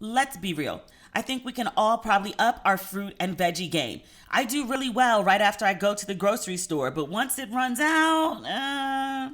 Let's be real. I think we can all probably up our fruit and veggie game. I do really well right after I go to the grocery store, but once it runs out,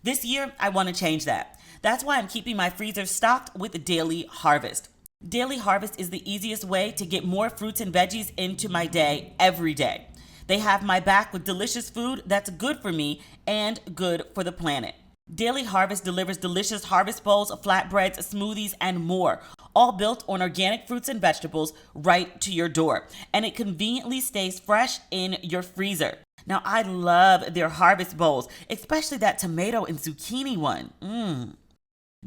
this year I want to change that. That's why I'm keeping my freezer stocked with Daily Harvest. Daily Harvest is the easiest way to get more fruits and veggies into my day every day. They have my back with delicious food that's good for me and good for the planet. Daily Harvest delivers delicious harvest bowls, flatbreads, smoothies, and more, all built on organic fruits and vegetables right to your door. And it conveniently stays fresh in your freezer. Now, I love their harvest bowls, especially that tomato and zucchini one.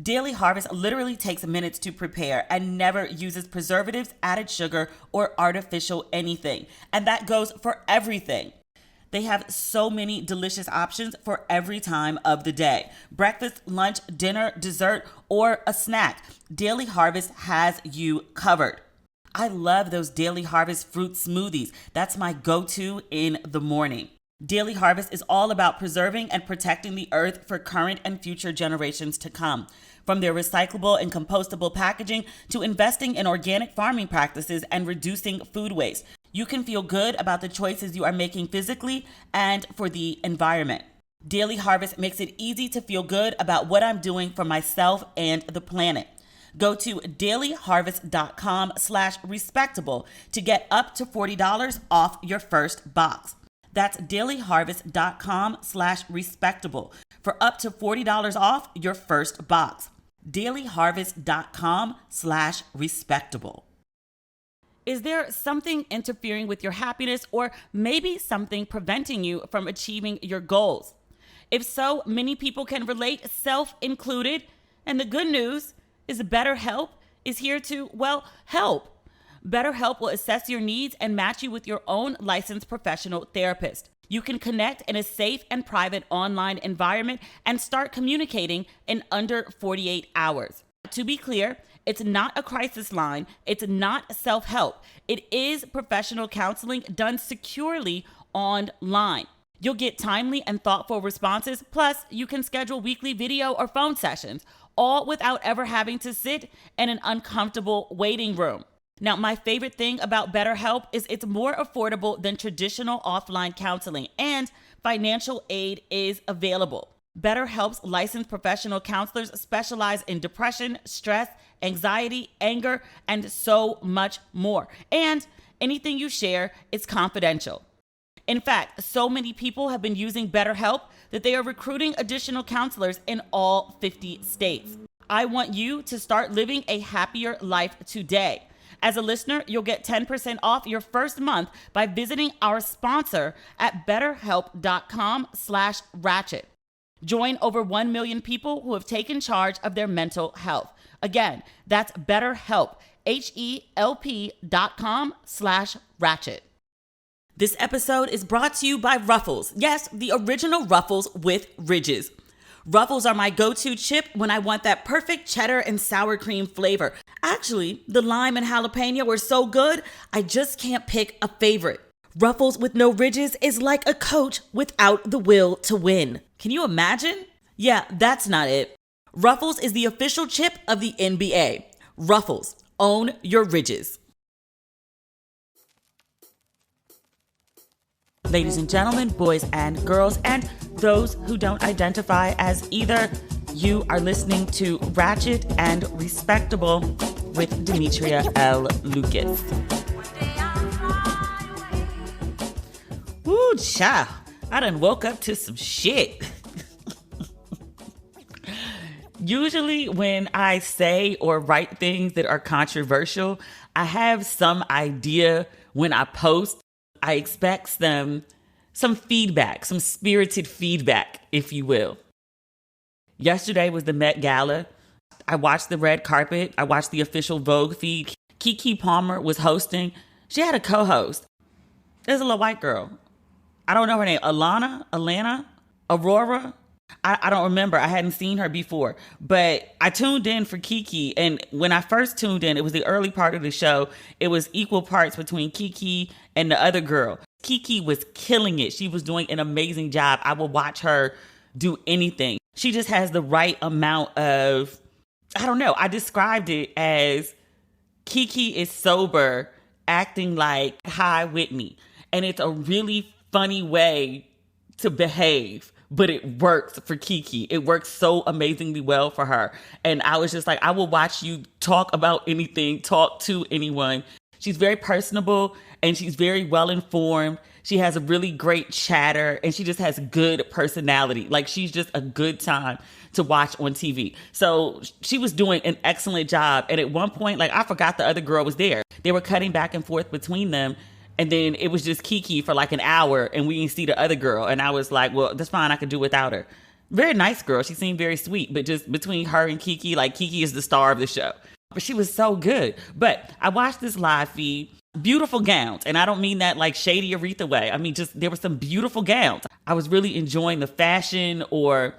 Daily Harvest literally takes minutes to prepare and never uses preservatives, added sugar, or artificial anything. And that goes for everything. They have so many delicious options for every time of the day. Breakfast, lunch, dinner, dessert, or a snack. Daily Harvest has you covered. I love those Daily Harvest fruit smoothies. That's my go-to in the morning. Daily Harvest is all about preserving and protecting the earth for current and future generations to come. From their recyclable and compostable packaging to investing in organic farming practices and reducing food waste, you can feel good about the choices you are making physically and for the environment. Daily Harvest makes it easy to feel good about what I'm doing for myself and the planet. Go to dailyharvest.com/respectable to get up to $40 off your first box. That's dailyharvest.com/respectable for up to $40 off your first box. dailyharvest.com/respectable. Is there something interfering with your happiness or maybe something preventing you from achieving your goals? If so, many people can relate, self included. And the good news is BetterHelp is here to, help. BetterHelp will assess your needs and match you with your own licensed professional therapist. You can connect in a safe and private online environment and start communicating in under 48 hours. To be clear, it's not a crisis line. It's not self-help. It is professional counseling done securely online. You'll get timely and thoughtful responses. Plus, you can schedule weekly video or phone sessions, all without ever having to sit in an uncomfortable waiting room. Now, my favorite thing about BetterHelp is it's more affordable than traditional offline counseling, and financial aid is available. BetterHelp's licensed professional counselors specialize in depression, stress, anxiety, anger, and so much more. And anything you share is confidential. In fact, so many people have been using BetterHelp that they are recruiting additional counselors in all 50 states. I want you to start living a happier life today. As a listener, you'll get 10% off your first month by visiting our sponsor at betterhelp.com/ratchet. Join over 1 million people who have taken charge of their mental health. Again, that's BetterHelp, HELP.com/ratchet. This episode is brought to you by Ruffles. Yes, the original Ruffles with ridges. Ruffles are my go-to chip when I want that perfect cheddar and sour cream flavor. Actually, the lime and jalapeno are so good, I just can't pick a favorite. Ruffles with no ridges is like a coach without the will to win. Can you imagine? Yeah, that's not it. Ruffles is the official chip of the NBA. Ruffles, own your ridges. Ladies and gentlemen, boys and girls, and those who don't identify as either, you are listening to Ratchet and Respectable with Demetria L. Lucas. Woo, child. I done woke up to some shit. Usually when I say or write things that are controversial, I have some idea when I post. I expect some feedback, some spirited feedback, if you will. Yesterday was the Met Gala. I watched the red carpet. I watched the official Vogue feed. Keke Palmer was hosting. She had a co-host. There's a little white girl. I don't know her name. Alana, Aurora. I don't remember. I hadn't seen her before. But I tuned in for Keke. And when I first tuned in, it was the early part of the show. It was equal parts between Keke and the other girl. Keke was killing it. She was doing an amazing job. I will watch her do anything. She just has the right amount of, I don't know. I described it as Kiki is sober, acting like High Whitney. And it's a really funny way to behave, but it works for Kiki. It works so amazingly well for her. And I was just like, I will watch you talk about anything, talk to anyone. She's very personable and she's very well informed. She has a really great chatter and she just has good personality. Like, she's just a good time to watch on TV. So she was doing an excellent job. And at one point, like, I forgot the other girl was there. They were cutting back and forth between them. And then it was just Kiki for like an hour and we didn't see the other girl. And I was like, well, that's fine. I could do without her. Very nice girl. She seemed very sweet. But just between her and Kiki, like, Kiki is the star of the show. But she was so good. But I watched this live feed. Beautiful gowns. And I don't mean that like shady Aretha way. I mean, just there were some beautiful gowns. I was really enjoying the fashion, or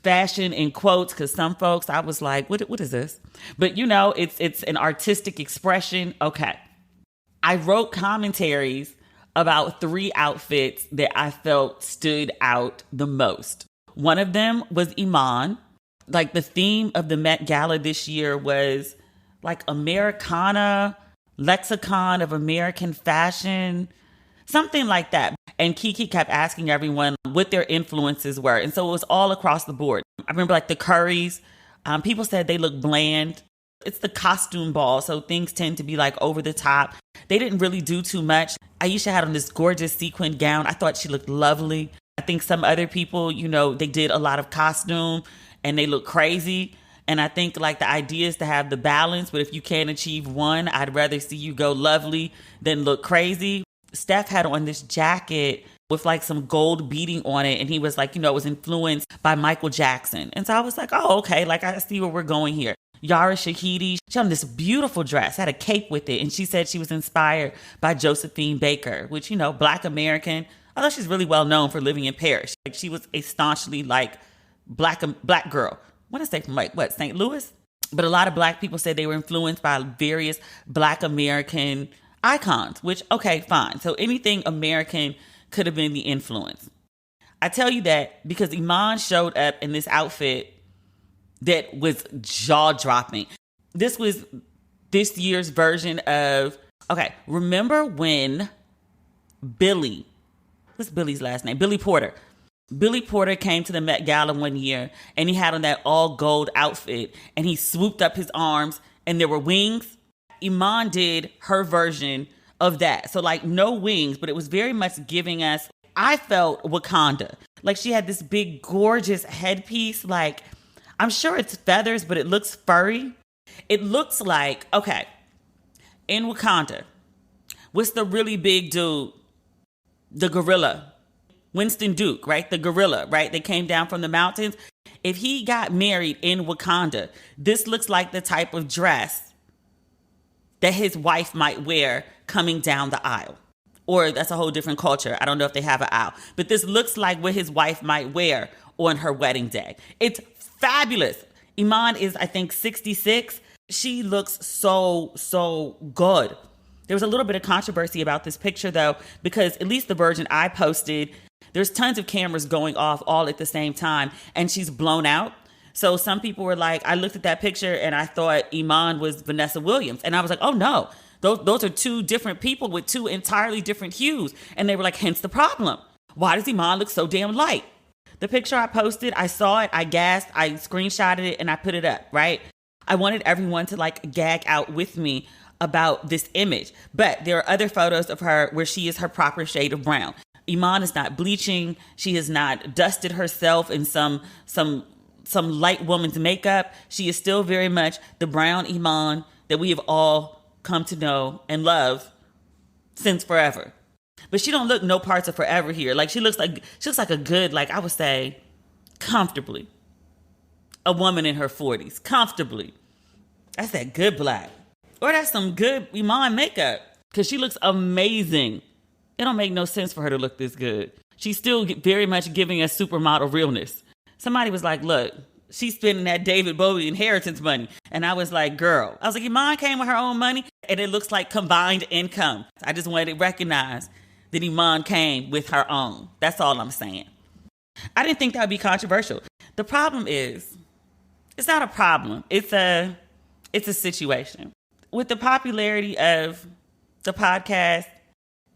fashion in quotes, because some folks, I was like, what is this? But you know, it's an artistic expression. Okay. I wrote commentaries about 3 outfits that I felt stood out the most. One of them was Iman. Like, the theme of the Met Gala this year was like Americana, lexicon of American fashion, something like that. And Kiki kept asking everyone what their influences were. And so it was all across the board. I remember like the Currys. People said they look bland. It's the costume ball, so things tend to be like over the top. They didn't really do too much. Aisha had on this gorgeous sequin gown. I thought she looked lovely. I think some other people, you know, they did a lot of costume and they look crazy. And I think like the idea is to have the balance, but if you can't achieve one, I'd rather see you go lovely than look crazy. Steph had on this jacket with like some gold beading on it. And he was like, you know, it was influenced by Michael Jackson. And so I was like, oh, okay, like I see where we're going here. Yara Shahidi, she had on this beautiful dress, had a cape with it. And she said she was inspired by Josephine Baker, which, you know, Black American. Although she's really well known for living in Paris. Like, she was a staunchly like black girl. I want to say from like, what, St. Louis? But a lot of Black people said they were influenced by various Black American icons, which, okay, fine. So anything American could have been the influence. I tell you that because Iman showed up in this outfit that was jaw-dropping. This was this year's version of, okay, remember when Billy, what's Billy's last name? Billy Porter. Billy Porter came to the Met Gala one year and he had on that all gold outfit and he swooped up his arms and there were wings. Iman did her version of that. So like no wings, but it was very much giving us, I felt Wakanda. Like she had this big, gorgeous headpiece. Like, I'm sure it's feathers, but it looks furry. It looks like, okay, in Wakanda, what's the really big dude? The gorilla. Winston Duke, right? The gorilla, right? They came down from the mountains. If he got married in Wakanda, this looks like the type of dress that his wife might wear coming down the aisle. Or that's a whole different culture. I don't know if they have an aisle. But this looks like what his wife might wear on her wedding day. It's fabulous. Iman is, I think, 66. She looks so good. There was a little bit of controversy about this picture, though, because at least the version I posted, there's tons of cameras going off all at the same time, and she's blown out. So some people were like, I looked at that picture and I thought Iman was Vanessa Williams. And I was like, oh no, those are 2 different people with 2 entirely different hues. And they were like, hence the problem. Why does Iman look so damn light? The picture I posted, I saw it, I gasped, I screenshotted it, and I put it up, right? I wanted everyone to like gag out with me about this image. But there are other photos of her where she is her proper shade of brown. Iman is not bleaching. She has not dusted herself in some light woman's makeup. She is still very much the brown Iman that we have all come to know and love since forever. But she don't look no parts of forever here. Like she looks like a good, like I would say, comfortably, a woman in her 40s, comfortably. That's that good Black. Or that's some good Iman makeup. Because she looks amazing. It don't make no sense for her to look this good. She's still very much giving us supermodel realness. Somebody was like, look, she's spending that David Bowie inheritance money. And I was like, girl. I was like, Iman came with her own money. And it looks like combined income. I just wanted to recognize that Iman came with her own. That's all I'm saying. I didn't think that would be controversial. The problem is, it's not a problem. It's a situation. with the popularity of the podcast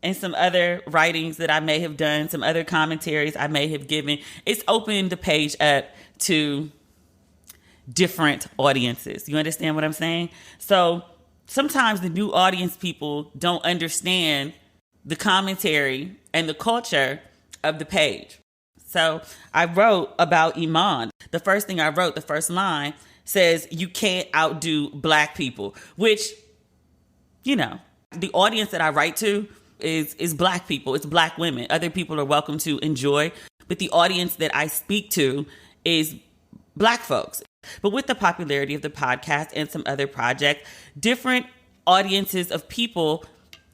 and some other writings that I may have done, some other commentaries I may have given, it's opened the page up to different audiences. You understand what I'm saying? So sometimes the new audience people don't understand the commentary and the culture of the page. So I wrote about Iman. The first thing I wrote, the first line says, "You can't outdo black people," which, you know, the audience that I write to is black people. It's black women. Other people are welcome to enjoy, but the audience that I speak to is black folks. But with the popularity of the podcast and some other projects, different audiences of people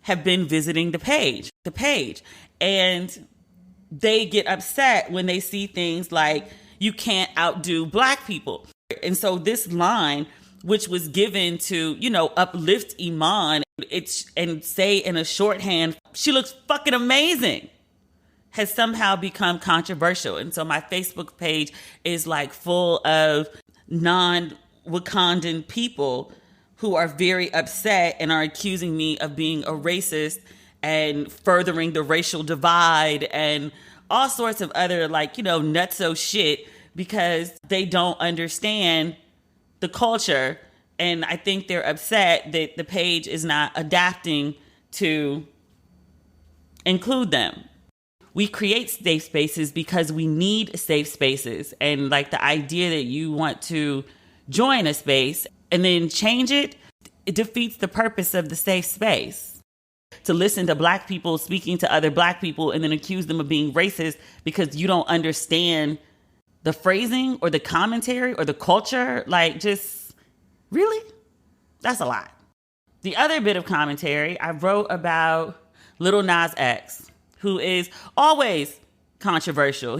have been visiting the page, and they get upset when they see things like, "You can't outdo black people." And so this line, which was given to, you know, uplift Iman, and say in a shorthand, "She looks fucking amazing," has somehow become controversial. And so my Facebook page is like full of non-Wakandan people who are very upset and are accusing me of being a racist and furthering the racial divide and all sorts of other, like, you know, nutso shit, because they don't understand the culture. And I think they're upset that the page is not adapting to include them. We create safe spaces because we need safe spaces. And like the idea that you want to join a space and then change it, it defeats the purpose of the safe space. To listen to black people speaking to other black people and then accuse them of being racist because you don't understand the phrasing or the commentary or the culture, like, just really? That's a lot. The other bit of commentary I wrote about Lil Nas X, who is always controversial.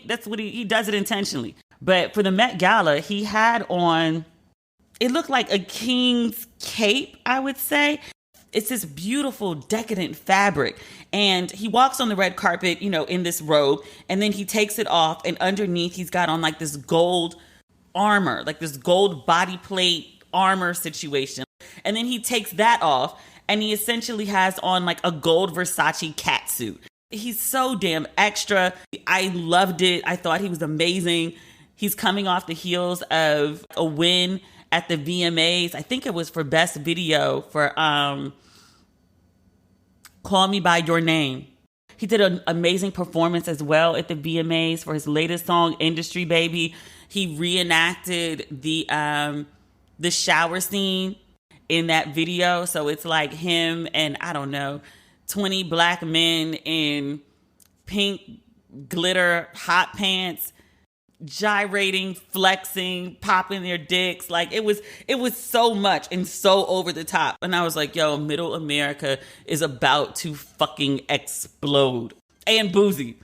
That's what he does it intentionally. But for the Met Gala, he had on, it looked like a king's cape, I would say. It's this beautiful, decadent fabric. And he walks on the red carpet, you know, in this robe. And then he takes it off. And underneath, he's got on like this gold armor, like this gold body plate armor situation. And then he takes that off. And he essentially has on like a gold Versace catsuit. He's so damn extra. I loved it. I thought he was amazing. He's coming off the heels of a win at the VMAs. I think it was for Best Video for Call Me By Your Name. He did an amazing performance as well at the VMAs for his latest song, Industry Baby. He reenacted the shower scene in that video. So it's like him and, I don't know, 20 black men in pink glitter hot pants, gyrating, flexing, popping their dicks. Like it was so much and so over the top. And I was like, yo, middle America is about to fucking explode. And Boozy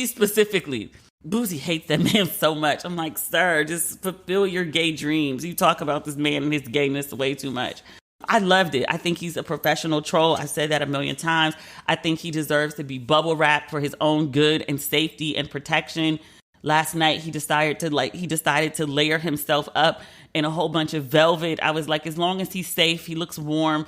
specifically. Boozy hates that man so much. I'm like, sir, just fulfill your gay dreams. You talk about this man and his gayness way too much. I loved it. I think he's a professional troll. I said that a million times. I think he deserves to be bubble wrapped for his own good and safety and protection. Last night, he decided to layer himself up in a whole bunch of velvet. I was like, as long as he's safe, he looks warm.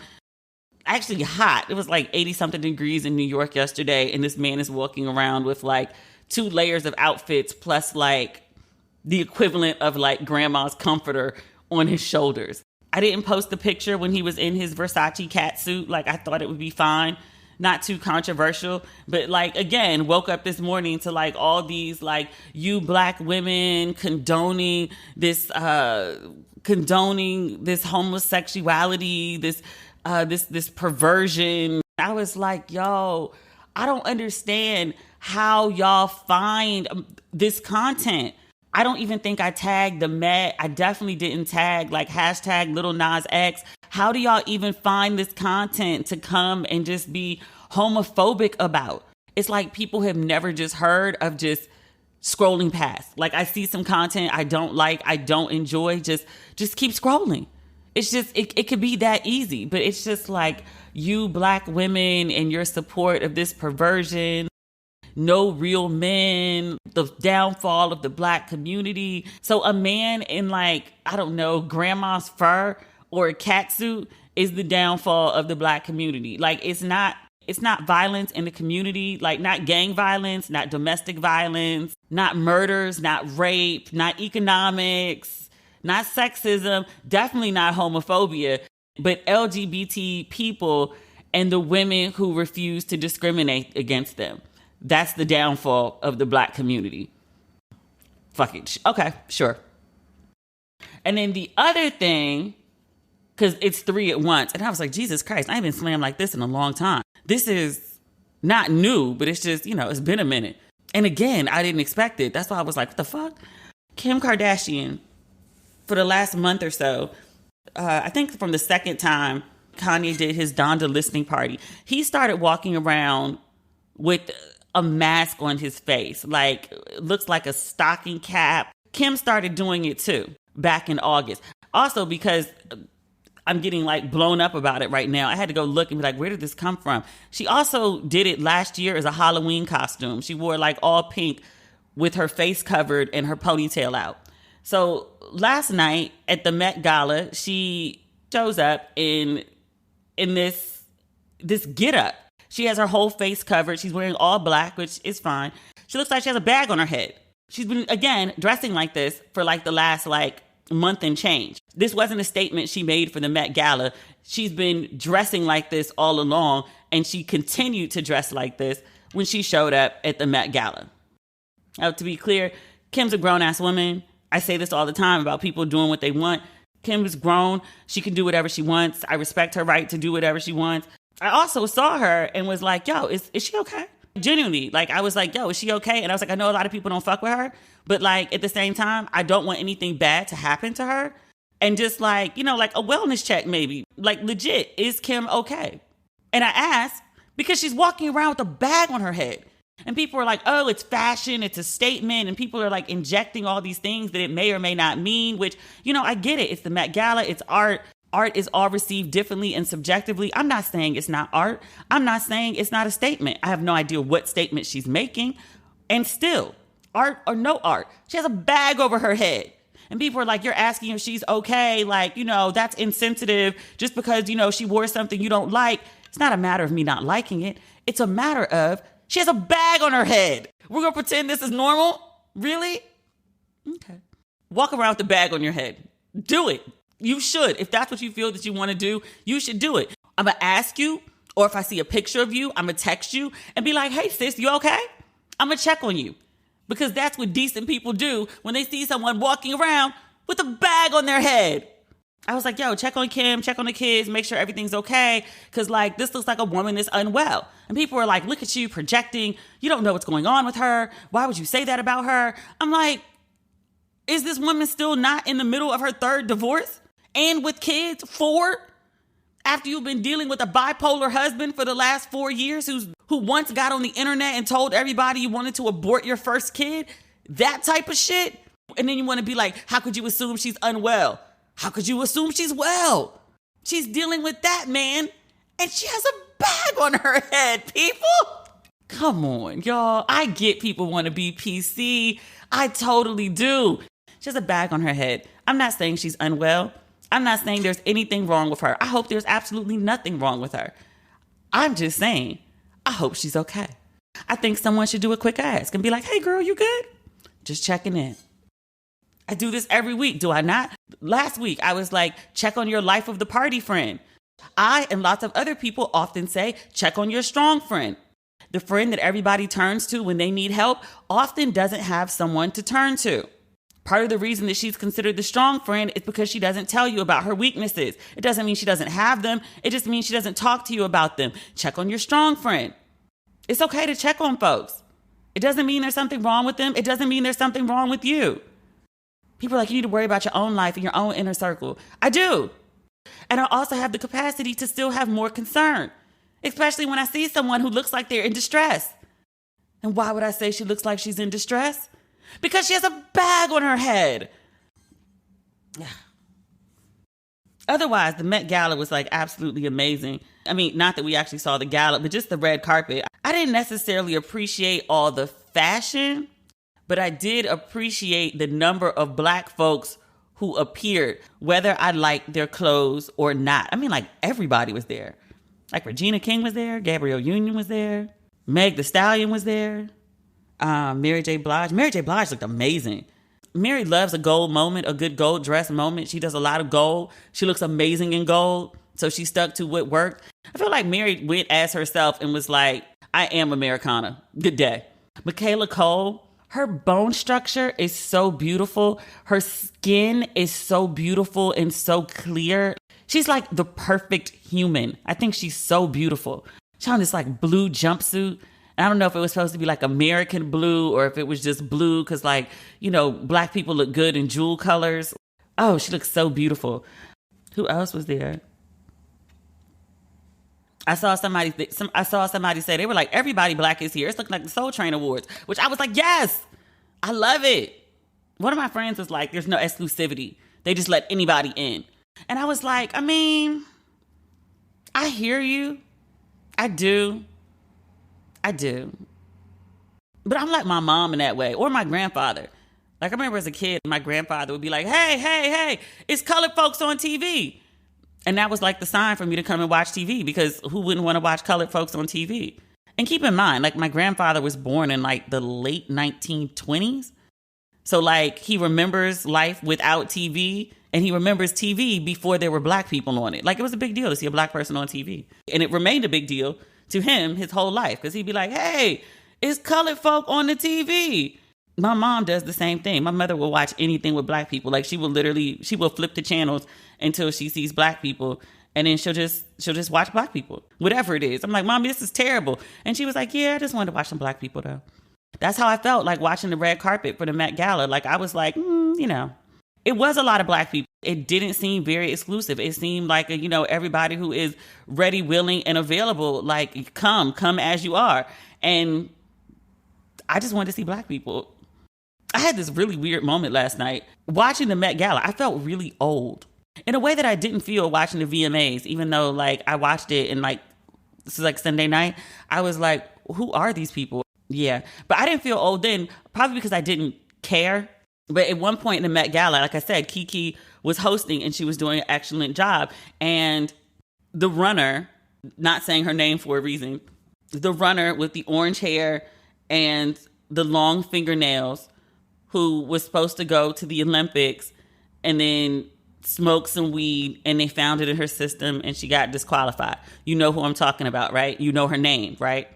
Actually hot. It was like 80 something degrees in New York yesterday. And this man is walking around with like 2 layers of outfits plus like the equivalent of like grandma's comforter on his shoulders. I didn't post the picture when he was in his Versace catsuit. Like I thought it would be fine. Not too controversial, but like, again, woke up this morning to like all these, like, you black women condoning this homosexuality, this perversion. I was like, yo, I don't understand how y'all find this content. I don't even think I tagged the Met. I definitely didn't tag like hashtag Lil Nas X. How do y'all even find this content to come and just be homophobic about? It's like people have never just heard of just scrolling past. Like I see some content I don't like, I don't enjoy, just keep scrolling. It's just, it could be that easy, but it's just like you black women and your support of this perversion. No real men, the downfall of the black community. So a man in like, I don't know, grandma's fur or a catsuit is the downfall of the Black community. Like, it's not violence in the community, like not gang violence, not domestic violence, not murders, not rape, not economics, not sexism, definitely not homophobia, but LGBT people and the women who refuse to discriminate against them. That's the downfall of the Black community. Fuck it. Okay, sure. And then the other thing, because it's 3 at once, and I was like, Jesus Christ, I ain't been slammed like this in a long time. This is not new, but it's just, it's been a minute. And again, I didn't expect it. That's why I was like, what the fuck? Kim Kardashian, for the last month or so, I think from the second time Kanye did his Donda listening party, he started walking around with a mask on his face. Like, looks like a stocking cap. Kim started doing it too back in August. Also, because I'm getting like blown up about it right now, I had to go look and be like, where did this come from? She also did it last year as a Halloween costume. She wore like all pink with her face covered and her ponytail out. So last night at the Met Gala, she shows up in this get-up. She has her whole face covered. She's wearing all black, which is fine. She looks like she has a bag on her head. She's been, again, dressing like this for like the last month and change. This wasn't a statement she made for the Met Gala. She's been dressing like this all along, and she continued to dress like this when she showed up at the Met Gala. Now, to be clear, Kim's a grown-ass woman. I say this all the time about people doing what they want. Kim is grown. She can do whatever she wants. I respect her right to do whatever she wants. I also saw her and was like, yo, is she okay? Genuinely, like, I was like, yo, is she okay? And I was like, I know a lot of people don't fuck with her, but like, at the same time, I don't want anything bad to happen to her. And just like, like a wellness check maybe. Like, legit, is Kim okay? And I asked because she's walking around with a bag on her head. And people are like, oh, it's fashion, it's a statement. And people are like injecting all these things that it may or may not mean, which, I get it. It's the Met Gala, it's art. Art is all received differently and subjectively. I'm not saying it's not art. I'm not saying it's not a statement. I have no idea what statement she's making. And still, art or no art, she has a bag over her head. And people are like, you're asking if she's okay. Like, that's insensitive just because, she wore something you don't like. It's not a matter of me not liking it. It's a matter of she has a bag on her head. We're going to pretend this is normal? Really? Okay. Walk around with the bag on your head. Do it. You should. If that's what you feel that you want to do, you should do it. I'm going to ask you, or if I see a picture of you, I'm going to text you and be like, hey, sis, you okay? I'm going to check on you. Because that's what decent people do when they see someone walking around with a bag on their head. I was like, yo, check on Kim, check on the kids, make sure everything's okay. Because, like, this looks like a woman that's unwell. And people are like, look at you projecting. You don't know what's going on with her. Why would you say that about her? I'm like, is this woman still not in the middle of her 3rd divorce? And with kids, 4? After you've been dealing with a bipolar husband for the last 4 years who once got on the internet and told everybody you wanted to abort your first kid? That type of shit? And then you want to be like, how could you assume she's unwell? How could you assume she's well? She's dealing with that, man. And she has a bag on her head, people. Come on, y'all. I get people want to be PC. I totally do. She has a bag on her head. I'm not saying she's unwell. I'm not saying there's anything wrong with her. I hope there's absolutely nothing wrong with her. I'm just saying, I hope she's okay. I think someone should do a quick ask and be like, hey, girl, you good? Just checking in. I do this every week, do I not? Last week, I was like, check on your life of the party friend. I and lots of other people often say, check on your strong friend. The friend that everybody turns to when they need help often doesn't have someone to turn to. Part of the reason that she's considered the strong friend is because she doesn't tell you about her weaknesses. It doesn't mean she doesn't have them. It just means she doesn't talk to you about them. Check on your strong friend. It's okay to check on folks. It doesn't mean there's something wrong with them. It doesn't mean there's something wrong with you. People are like, you need to worry about your own life and your own inner circle. I do. And I also have the capacity to still have more concern, especially when I see someone who looks like they're in distress. And why would I say she looks like she's in distress? Because she has a bag on her head. Otherwise, the Met Gala was like absolutely amazing. I mean, not that we actually saw the gala, but just the red carpet. I didn't necessarily appreciate all the fashion, but I did appreciate the number of Black folks who appeared, whether I liked their clothes or not. I mean, like, everybody was there. Like, Regina King was there. Gabrielle Union was there. Meg Thee Stallion was there. Mary J. Blige. Mary J. Blige looked amazing. Mary loves a gold moment, a good gold dress moment. She does a lot of gold. She looks amazing in gold. So she stuck to what worked. I feel like Mary went as herself and was like, I am Americana. Good day. Michaela Cole, her bone structure is so beautiful. Her skin is so beautiful and so clear. She's like the perfect human. I think she's so beautiful. She's on this like blue jumpsuit. And I don't know if it was supposed to be like American blue or if it was just blue because, like, you know, Black people look good in jewel colors. Oh, she looks so beautiful. Who else was there? I saw somebody say, they were like, everybody Black is here. It's looking like the Soul Train Awards, which I was like, yes, I love it. One of my friends was like, there's no exclusivity. They just let anybody in. And I was like, I mean, I hear you. I do. But I'm like my mom in that way, or my grandfather. Like, I remember as a kid, my grandfather would be like, hey, it's colored folks on TV. And that was like the sign for me to come and watch TV, because who wouldn't want to watch colored folks on TV? And keep in mind, like, my grandfather was born in like the late 1920s. So like, he remembers life without TV, and he remembers TV before there were Black people on it. Like, it was a big deal to see a Black person on TV. And it remained a big deal to him his whole life, because he'd be like, hey, it's colored folk on the TV. My mom does the same thing. My mother will watch anything with Black people. Like, she will flip the channels until she sees Black people, and then she'll just watch Black people, whatever it is. I'm like, Mommy, this is terrible. And she was like, yeah, I just wanted to watch some Black people though. That's how I felt like watching the red carpet for the Met Gala. Like, I was like, you know, it was a lot of Black people. It didn't seem very exclusive. It seemed like, you know, everybody who is ready, willing, and available, like, come as you are. And I just wanted to see Black people. I had this really weird moment last night watching the Met Gala. I felt really old in a way that I didn't feel watching the VMAs, even though, like, I watched it and, like, this is like Sunday night. I was like, who are these people? Yeah. But I didn't feel old then, probably because I didn't care. But at one point in the Met Gala, like I said, Kiki was hosting and she was doing an excellent job. And the runner, not saying her name for a reason, the runner with the orange hair and the long fingernails, who was supposed to go to the Olympics and then smoke some weed, and they found it in her system and she got disqualified. You know who I'm talking about, right? You know her name, right?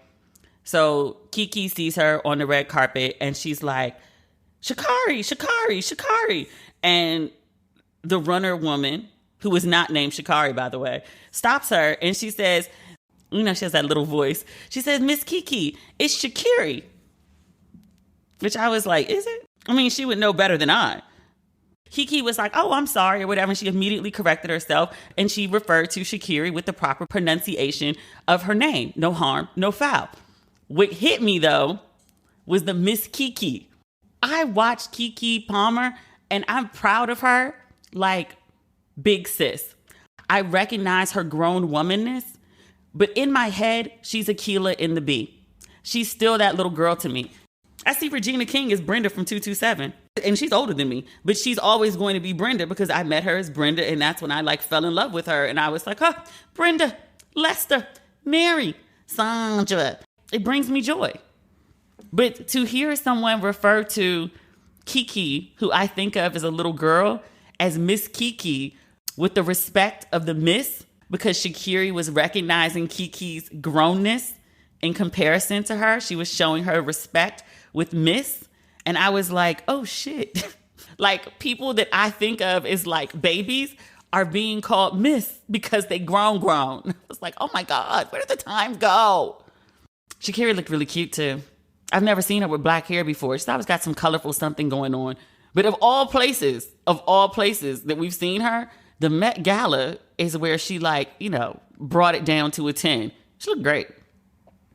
So Kiki sees her on the red carpet and she's like, Sha'Carri. And the runner woman, who is not named Sha'Carri, by the way, stops her and she says, you know, she has that little voice. She says, Miss Kiki, it's Sha'Carri. Which I was like, is it? I mean, she would know better than I. Kiki was like, oh, I'm sorry, or whatever. And she immediately corrected herself and she referred to Sha'Carri with the proper pronunciation of her name. No harm, no foul. What hit me, though, was the Miss Kiki. I watched Kiki Palmer and I'm proud of her like big sis. I recognize her grown womanness, but in my head, she's Akilah in the Bee. She's still that little girl to me. I see Regina King as Brenda from 227, and she's older than me, but she's always going to be Brenda because I met her as Brenda, and that's when I like fell in love with her, and I was like, oh, Brenda, Lester, Mary, Sandra. It brings me joy. But to hear someone refer to Kiki, who I think of as a little girl, as Miss Kiki, with the respect of the Miss, because Sha'Carri was recognizing Kiki's grownness in comparison to her. She was showing her respect with Miss. And I was like, oh shit. Like, people that I think of as like babies are being called Miss because they grown. I was like, oh my God, where did the time go? Sha'Carri looked really cute too. I've never seen her with black hair before. She's always got some colorful something going on. But of all places that we've seen her, the Met Gala is where she, like, you know, brought it down to a 10. She looked great.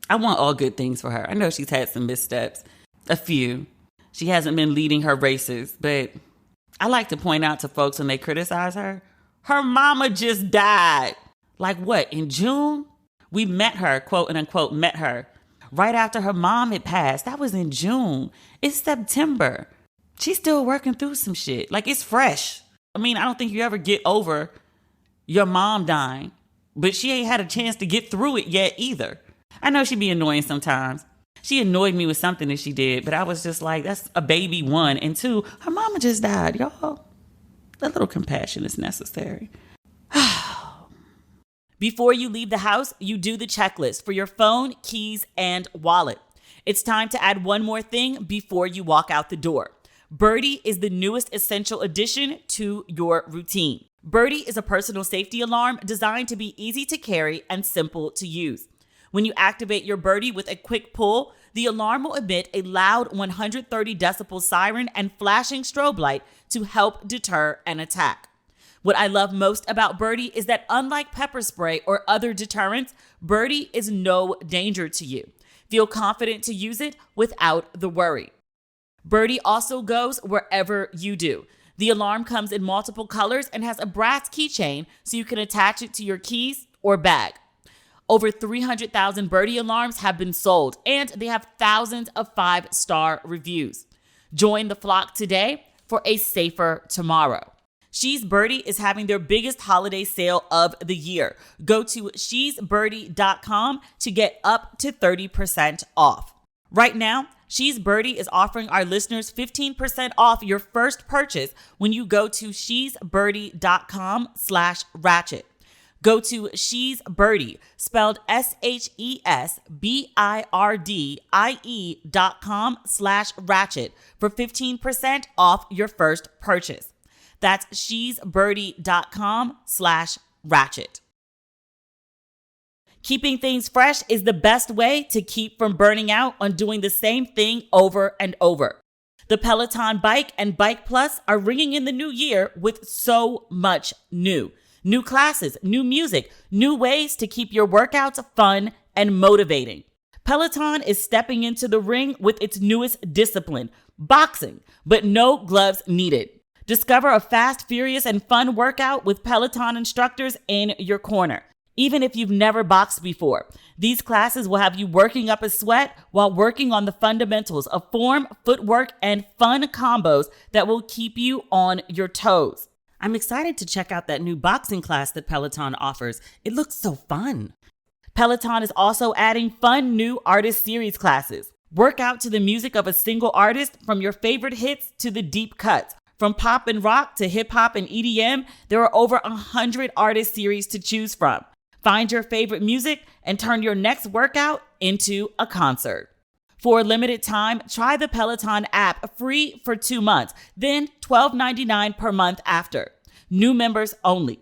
I want all good things for her. I know she's had some missteps, a few. She hasn't been leading her races, but I like to point out to folks when they criticize her, her mama just died. Like what, in June? We met her, quote and unquote, met her right after her mom had passed. That was in June. It's September. She's still working through some shit. Like, it's fresh. I mean, I don't think you ever get over your mom dying, but she ain't had a chance to get through it yet either. I know she be annoying sometimes. She annoyed me with something that she did, but I was just like, that's a baby, one. And two, her mama just died, y'all. A little compassion is necessary. Before you leave the house, you do the checklist for your phone, keys, and wallet. It's time to add one more thing before you walk out the door. Birdie is the newest essential addition to your routine. Birdie is a personal safety alarm designed to be easy to carry and simple to use. When you activate your Birdie with a quick pull, the alarm will emit a loud 130 decibel siren and flashing strobe light to help deter an attack. What I love most about Birdie is that unlike pepper spray or other deterrents, Birdie is no danger to you. Feel confident to use it without the worry. Birdie also goes wherever you do. The alarm comes in multiple colors and has a brass keychain so you can attach it to your keys or bag. Over 300,000 Birdie alarms have been sold, and they have thousands of 5-star reviews. Join the flock today for a safer tomorrow. She's Birdie is having their biggest holiday sale of the year. Go to shesbirdie.com to get up to 30% off. Right now, She's Birdie is offering our listeners 15% off your first purchase when you go to shesbirdie.com/ratchet. Go to She's Birdie, spelled SHESBIRDIE.com/ratchet for 15% off your first purchase. That's shesbirdie.com/ratchet. Keeping things fresh is the best way to keep from burning out on doing the same thing over and over. The Peloton Bike and Bike Plus are ringing in the new year with so much new. New classes, new music, new ways to keep your workouts fun and motivating. Peloton is stepping into the ring with its newest discipline, boxing, but no gloves needed. Discover a fast, furious, and fun workout with Peloton instructors in your corner. Even if you've never boxed before, these classes will have you working up a sweat while working on the fundamentals of form, footwork, and fun combos that will keep you on your toes. I'm excited to check out that new boxing class that Peloton offers. It looks so fun. Peloton is also adding fun new artist series classes. Work out to the music of a single artist, from your favorite hits to the deep cuts. From pop and rock to hip hop and EDM, there are over 100 artist series to choose from. Find your favorite music and turn your next workout into a concert. For a limited time, try the Peloton app free for 2 months, then $12.99 per month after. New members only.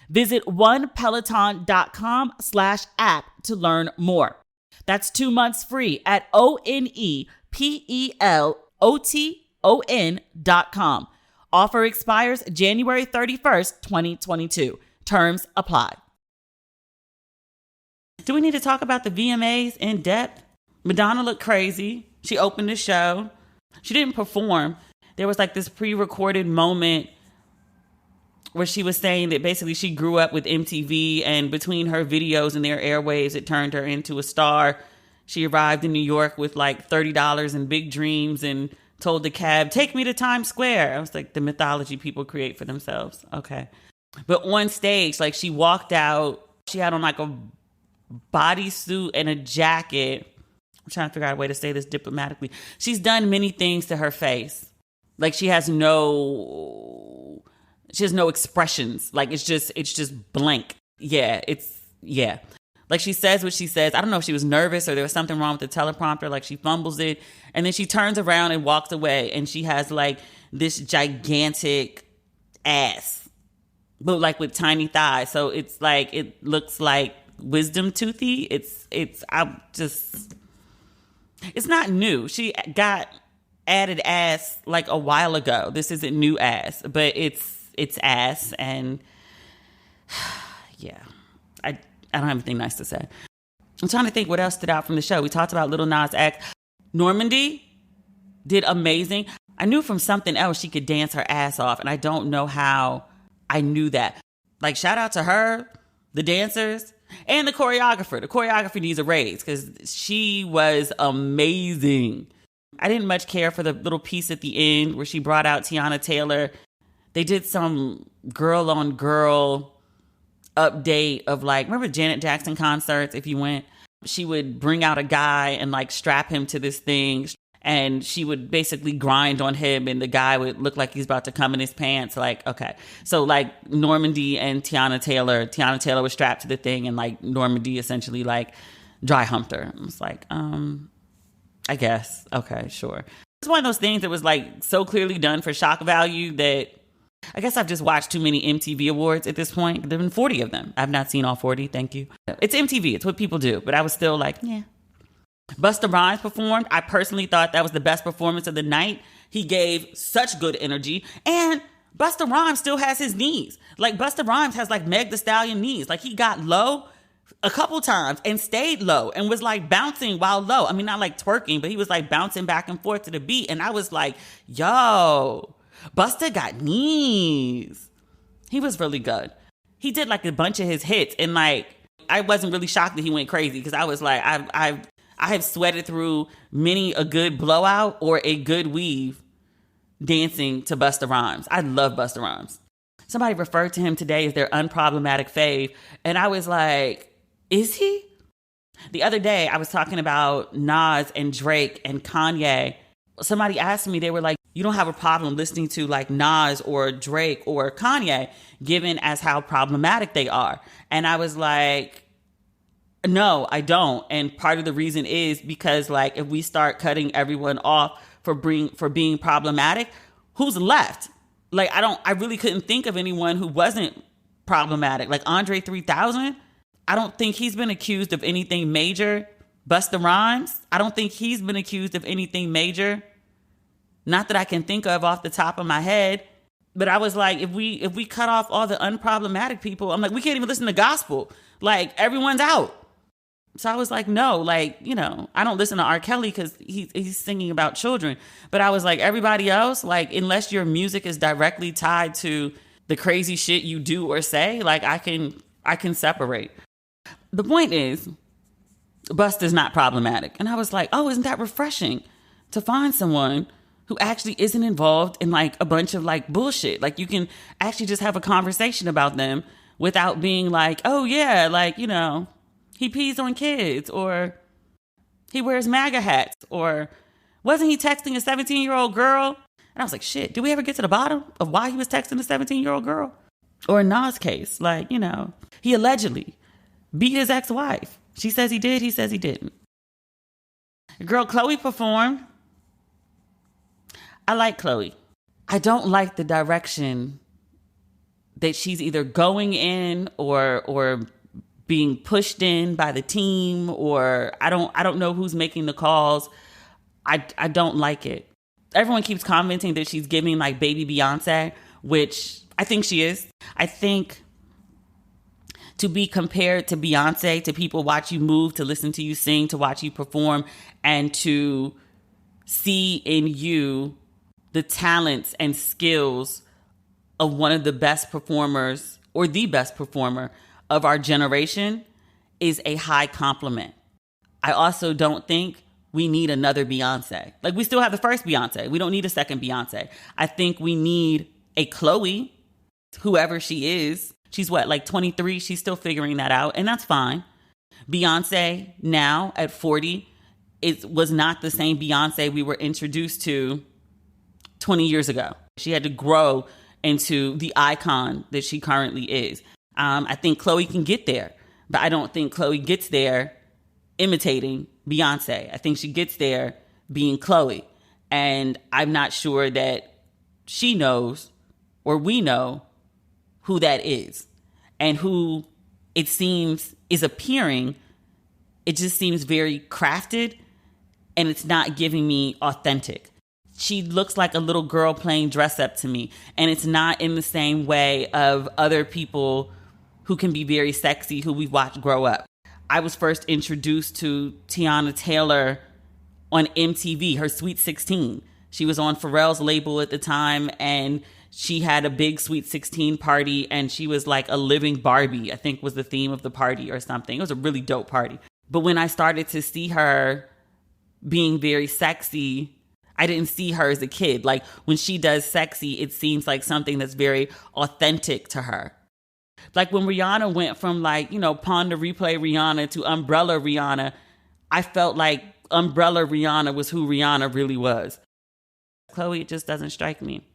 Visit onepeloton.com/app to learn more. That's 2 months free at onepeloton.com. Offer expires January 31st, 2022. Terms apply. Do we need to talk about the VMAs in depth? Madonna looked crazy. She opened the show. She didn't perform. There was like this pre-recorded moment where she was saying that basically she grew up with MTV, and between her videos and their airwaves, it turned her into a star. She arrived in New York with like $30 and big dreams and told the cab, "Take me to Times Square." I was like, the mythology people create for themselves. Okay. But on stage, like, she walked out, she had on like a bodysuit and a jacket. I'm trying to figure out a way to say this diplomatically. She's done many things to her face. Like, she has no expressions. Like, it's just blank. Yeah. Like, she says what she says. I don't know if she was nervous or there was something wrong with the teleprompter. Like, she fumbles it and then she turns around and walks away, and she has like this gigantic ass, but like with tiny thighs. So it's like, it looks like wisdom toothy. It's not new. She got added ass like a while ago. This isn't new ass, but it's ass. And yeah, I don't have anything nice to say. I'm trying to think what else stood out from the show. We talked about Lil Nas X. Normandy did amazing. I knew from something else she could dance her ass off, and I don't know how I knew that. Like, shout out to her, the dancers, and the choreographer. The choreographer needs a raise because she was amazing. I didn't much care for the little piece at the end where she brought out Tiana Taylor. they did some girl on girl update of like, remember Janet Jackson concerts? If you went, she would bring out a guy and like strap him to this thing, and she would basically grind on him, and the guy would look like he's about to come in his pants. Like, okay. So like Normandy and Tiana Taylor was strapped to the thing, and like Normandy essentially like dry humped her. I was like, I guess. Okay, sure. It's one of those things that was like so clearly done for shock value that I guess I've just watched too many MTV Awards at this point. There have been 40 of them. I've not seen all 40. Thank you. It's MTV. It's what people do. But I was still like, yeah. Busta Rhymes performed. I personally thought that was the best performance of the night. He gave such good energy. And Busta Rhymes still has his knees. Like, Busta Rhymes has like Meg Thee Stallion knees. Like, he got low a couple times and stayed low and was like bouncing while low. I mean, not like twerking, but he was like bouncing back and forth to the beat. And I was like, yo, Busta got knees. He was really good. He did like a bunch of his hits, and like, I wasn't really shocked that he went crazy, because I was like, I have sweated through many a good blowout or a good weave dancing to Busta Rhymes. I love Busta Rhymes. Somebody referred to him today as their unproblematic fave, and I was like, is he? The other day, I was talking about Nas and Drake and Kanye. Somebody asked me, they were like, you don't have a problem listening to like Nas or Drake or Kanye, given as how problematic they are. And I was like, no, I don't. And part of the reason is because like, if we start cutting everyone off for being problematic, who's left? Like, I really couldn't think of anyone who wasn't problematic. Like Andre 3000, I don't think he's been accused of anything major. Busta Rhymes, I don't think he's been accused of anything major. Not that I can think of off the top of my head. But I was like, if we cut off all the unproblematic people, I'm like, we can't even listen to gospel. Like, everyone's out. So I was like, no, like, you know, I don't listen to R. Kelly because he's singing about children. But I was like, everybody else, like, unless your music is directly tied to the crazy shit you do or say, like, I can separate. The point is, Busta's not problematic. And I was like, oh, isn't that refreshing to find someone who actually isn't involved in like a bunch of like bullshit. Like, you can actually just have a conversation about them without being like, oh yeah, like, you know, he pees on kids, or he wears MAGA hats, or wasn't he texting a 17-year-old girl? And I was like, shit, did we ever get to the bottom of why he was texting a 17-year-old girl? Or in Nas' case, like, you know, he allegedly beat his ex-wife. She says he did, he says he didn't. Girl Chloe performed. I like Chloe. I don't like the direction that she's either going in or being pushed in by the team, or I don't know who's making the calls. I don't like it. Everyone keeps commenting that she's giving like baby Beyonce, which I think she is. I think to be compared to Beyonce, to people watch you move, to listen to you sing, to watch you perform, and to see in you the talents and skills of one of the best performers, or the best performer of our generation, is a high compliment. I also don't think we need another Beyonce. Like, we still have the first Beyonce. We don't need a second Beyonce. I think we need a Chloe, whoever she is. She's what, like 23? She's still figuring that out, and that's fine. Beyonce now at 40 was not the same Beyonce we were introduced to 20 years ago. She had to grow into the icon that she currently is. I think Chloe can get there, but I don't think Chloe gets there imitating Beyonce. I think she gets there being Chloe. And I'm not sure that she knows, or we know, who that is, and who it seems is appearing. It just seems very crafted, and it's not giving me authentic. She looks like a little girl playing dress up to me, and it's not in the same way of other people who can be very sexy, who we've watched grow up. I was first introduced to Tiana Taylor on MTV, her Sweet 16. She was on Pharrell's label at the time, and she had a big Sweet 16 party, and she was like a living Barbie, I think was the theme of the party or something. It was a really dope party. But when I started to see her being very sexy, I didn't see her as a kid. Like when she does sexy, it seems like something that's very authentic to her. Like when Rihanna went from like, Pawn to Replay Rihanna to Umbrella Rihanna, I felt like Umbrella Rihanna was who Rihanna really was. Chloe, it just doesn't strike me.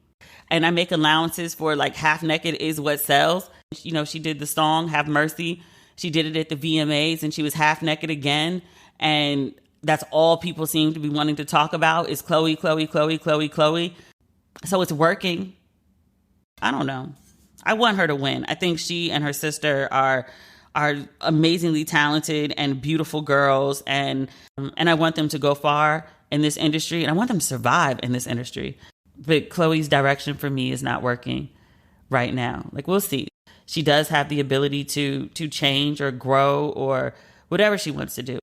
And I make allowances for like Half Naked Is What Sells. She did the song Have Mercy. She did it at the VMAs and she was half naked again. And that's all people seem to be wanting to talk about is Chloe, Chloe, Chloe, Chloe, Chloe. So it's working. I don't know. I want her to win. I think she and her sister are amazingly talented and beautiful girls. And I want them to go far in this industry. And I want them to survive in this industry. But Chloe's direction for me is not working right now. Like, we'll see. She does have the ability to change or grow or whatever she wants to do.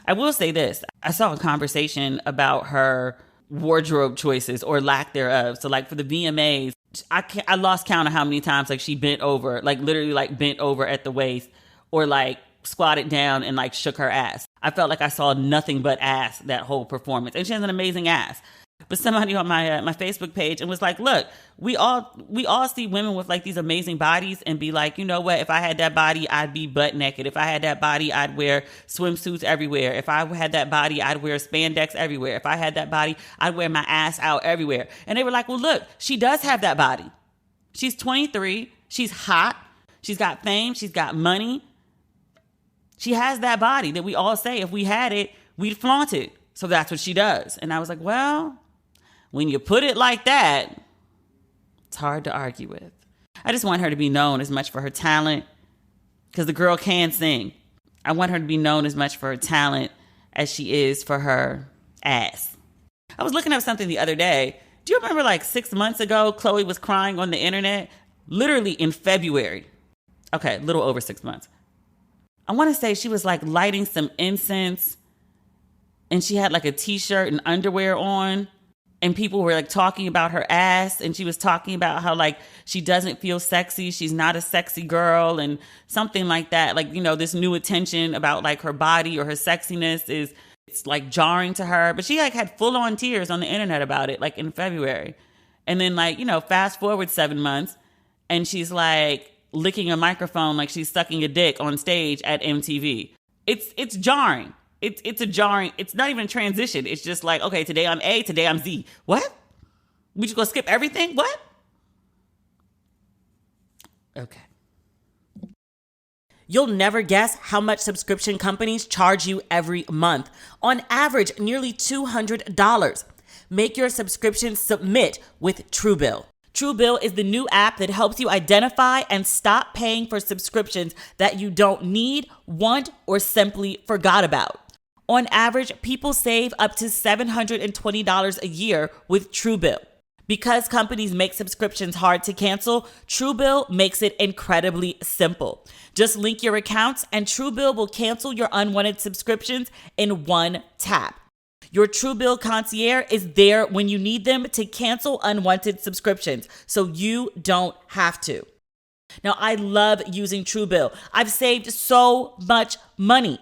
I will say this. I saw a conversation about her wardrobe choices or lack thereof. So like for the VMAs, I lost count of how many times like she bent over, like literally like bent over at the waist or like squatted down and like shook her ass. I felt like I saw nothing but ass that whole performance. And she has an amazing ass. But somebody on my Facebook page and was like, look, we all see women with like these amazing bodies and be like, you know what? If I had that body, I'd be butt naked. If I had that body, I'd wear swimsuits everywhere. If I had that body, I'd wear spandex everywhere. If I had that body, I'd wear my ass out everywhere. And they were like, well, look, she does have that body. She's 23. She's hot. She's got fame. She's got money. She has that body that we all say if we had it, we'd flaunt it. So that's what she does. And I was like, well, when you put it like that, it's hard to argue with. I just want her to be known as much for her talent, because the girl can sing. I want her to be known as much for her talent as she is for her ass. I was looking up something the other day. Do you remember like 6 months ago, Chloe was crying on the internet? Literally in February. Okay, a little over 6 months. I want to say she was like lighting some incense and she had like a t-shirt and underwear on. And people were like talking about her ass, and she was talking about how like she doesn't feel sexy. She's not a sexy girl and something like that. Like, this new attention about like her body or her sexiness it's like jarring to her. But she like had full on tears on the internet about it, like in February. And then like, fast forward 7 months and she's like licking a microphone like she's sucking a dick on stage at MTV. It's jarring. It's a jarring, it's not even a transition. It's just like, okay, today I'm A, today I'm Z. What? We just gonna skip everything? What? Okay. You'll never guess how much subscription companies charge you every month. On average, nearly $200. Make your subscription submit with Truebill. Truebill is the new app that helps you identify and stop paying for subscriptions that you don't need, want, or simply forgot about. On average, people save up to $720 a year with Truebill. Because companies make subscriptions hard to cancel, Truebill makes it incredibly simple. Just link your accounts and Truebill will cancel your unwanted subscriptions in one tap. Your Truebill concierge is there when you need them to cancel unwanted subscriptions, so you don't have to. Now, I love using Truebill. I've saved so much money.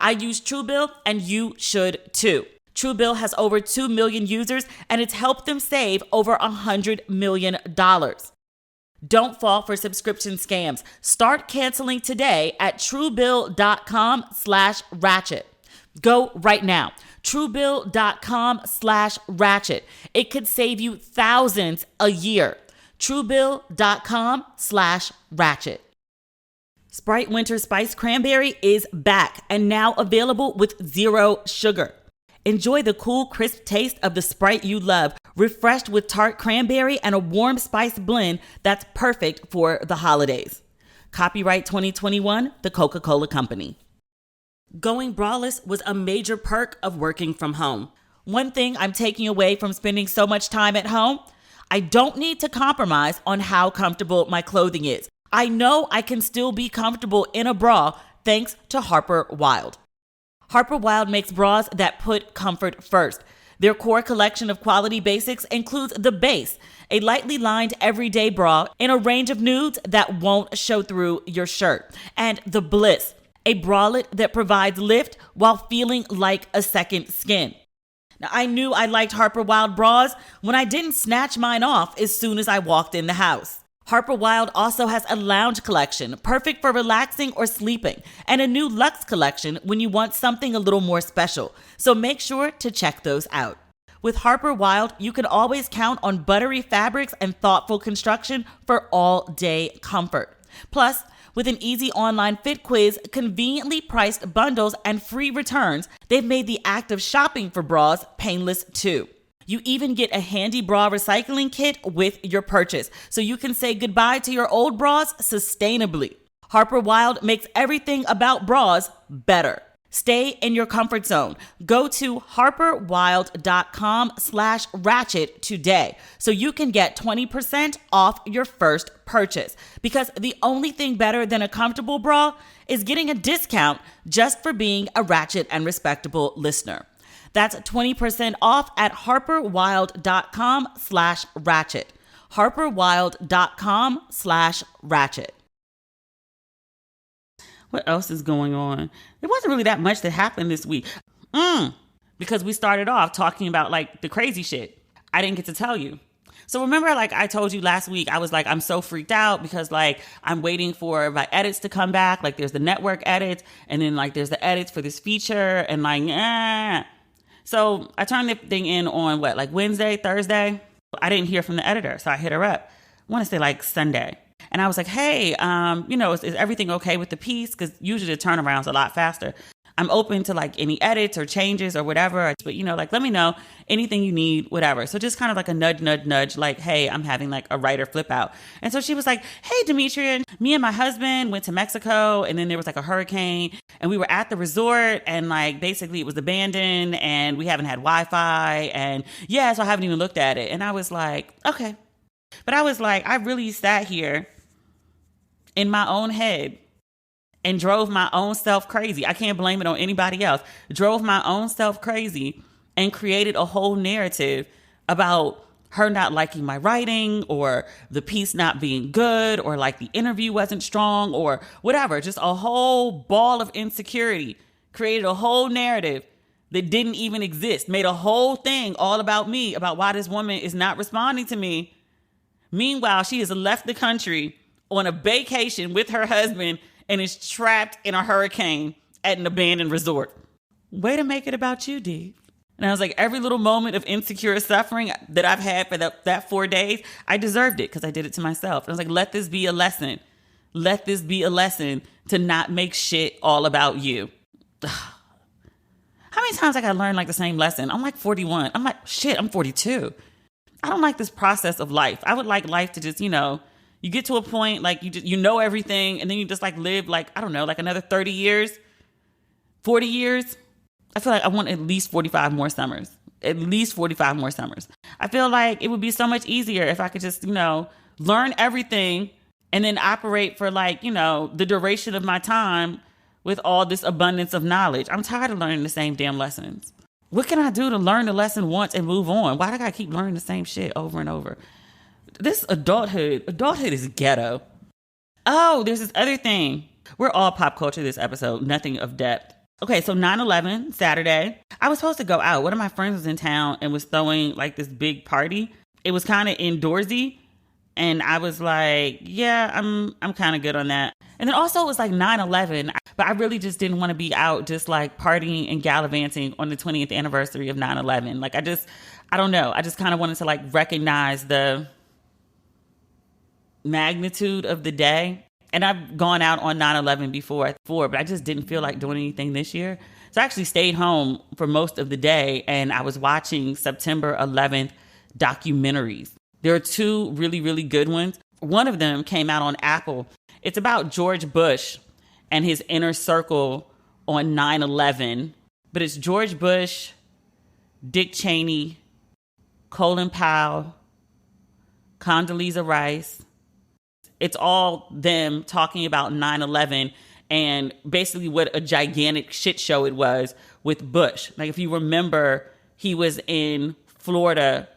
I use Truebill and you should too. Truebill has over 2 million users and it's helped them save over $100 million. Don't fall for subscription scams. Start canceling today at Truebill.com/ratchet. Go right now. Truebill.com/ratchet. It could save you thousands a year. Truebill.com/ratchet. Sprite Winter Spiced Cranberry is back and now available with 0 sugar. Enjoy the cool, crisp taste of the Sprite you love, refreshed with tart cranberry and a warm spice blend that's perfect for the holidays. Copyright 2021, The Coca-Cola Company. Going braless was a major perk of working from home. One thing I'm taking away from spending so much time at home, I don't need to compromise on how comfortable my clothing is. I know I can still be comfortable in a bra thanks to Harper Wilde. Harper Wilde makes bras that put comfort first. Their core collection of quality basics includes the Base, a lightly lined everyday bra in a range of nudes that won't show through your shirt, and the Bliss, a bralette that provides lift while feeling like a second skin. Now, I knew I liked Harper Wild bras when I didn't snatch mine off as soon as I walked in the house. Harper Wild also has a lounge collection, perfect for relaxing or sleeping, and a new luxe collection when you want something a little more special. So make sure to check those out. With Harper Wild, you can always count on buttery fabrics and thoughtful construction for all-day comfort. Plus, with an easy online fit quiz, conveniently priced bundles, and free returns, they've made the act of shopping for bras painless too. You even get a handy bra recycling kit with your purchase, so you can say goodbye to your old bras sustainably. Harper Wild makes everything about bras better. Stay in your comfort zone. Go to harperwild.com/ratchet today so you can get 20% off your first purchase. Because the only thing better than a comfortable bra is getting a discount just for being a Ratchet and Respectable listener. That's 20% off at harperwild.com/ratchet. harperwild.com/ratchet. What else is going on? There wasn't really that much that happened this week. Because we started off talking about like the crazy shit. I didn't get to tell you. So remember, like I told you last week, I was like, I'm so freaked out because like I'm waiting for my edits to come back. Like there's the network edits and then like there's the edits for this feature and like, So I turned the thing in on like Wednesday, Thursday. I didn't hear from the editor. So I hit her up. I want to say like Sunday. And I was like, hey, is everything okay with the piece? Because usually the turnaround's a lot faster. I'm open to like any edits or changes or whatever. But, like, let me know anything you need, whatever. So just kind of like a nudge, like, hey, I'm having like a writer flip out. And so she was like, hey, Demetria, me and my husband went to Mexico and then there was like a hurricane and we were at the resort and like basically it was abandoned and we haven't had Wi-Fi. And yeah, so I haven't even looked at it. And I was like, okay. But I was like, I really sat here in my own head and drove my own self crazy. I can't blame it on anybody else. Drove my own self crazy and created a whole narrative about her not liking my writing or the piece not being good or like the interview wasn't strong or whatever. Just a whole ball of insecurity. Created a whole narrative that didn't even exist. Made a whole thing all about me, about why this woman is not responding to me. Meanwhile, she has left the country on a vacation with her husband and is trapped in a hurricane at an abandoned resort. Way to make it about you, D. And I was like, every little moment of insecure suffering that I've had for that 4 days, I deserved it because I did it to myself. And I was like, let this be a lesson. Let this be a lesson to not make shit all about you. How many times I got to learn like the same lesson? I'm like 41. I'm like, shit, I'm 42. I don't like this process of life. I would like life to just, you get to a point like you know everything and then you just like live like, I don't know, like another 30 years, 40 years. I feel like I want at least 45 more summers, at least 45 more summers. I feel like it would be so much easier if I could just, learn everything and then operate for like, the duration of my time with all this abundance of knowledge. I'm tired of learning the same damn lessons. What can I do to learn the lesson once and move on? Why do I gotta keep learning the same shit over and over? This adulthood is ghetto. Oh, there's this other thing. We're all pop culture this episode, nothing of depth. Okay, so 9/11, Saturday. I was supposed to go out. One of my friends was in town and was throwing like this big party. It was kind of indoorsy. And I was like, yeah, I'm kind of good on that. And then also it was like 9/11, but I really just didn't want to be out just like partying and gallivanting on the 20th anniversary of 9/11. Like I don't know. I just kind of wanted to like recognize the magnitude of the day. And I've gone out on 9/11 before, but I just didn't feel like doing anything this year. So I actually stayed home for most of the day and I was watching September 11th documentaries. There are two really, really good ones. One of them came out on Apple. It's about George Bush and his inner circle on 9/11. But it's George Bush, Dick Cheney, Colin Powell, Condoleezza Rice. It's all them talking about 9/11 and basically what a gigantic shit show it was with Bush. Like if you remember, he was in Florida